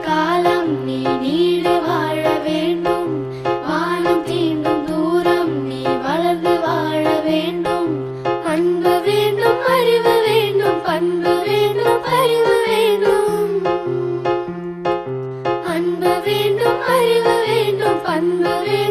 காலம் நீ நீடு வாழ வேண்டும். வானம் தீண்டும் தூரம் நீ வளர்ந்து வாழ வேண்டும். அன்பு வேண்டும், அறிவு வேண்டும், பண்பு வேண்டும், அறிவு வேண்டும். அன்பு வேண்டும், அறிவு வேண்டும், பண்பு வேண்டும்.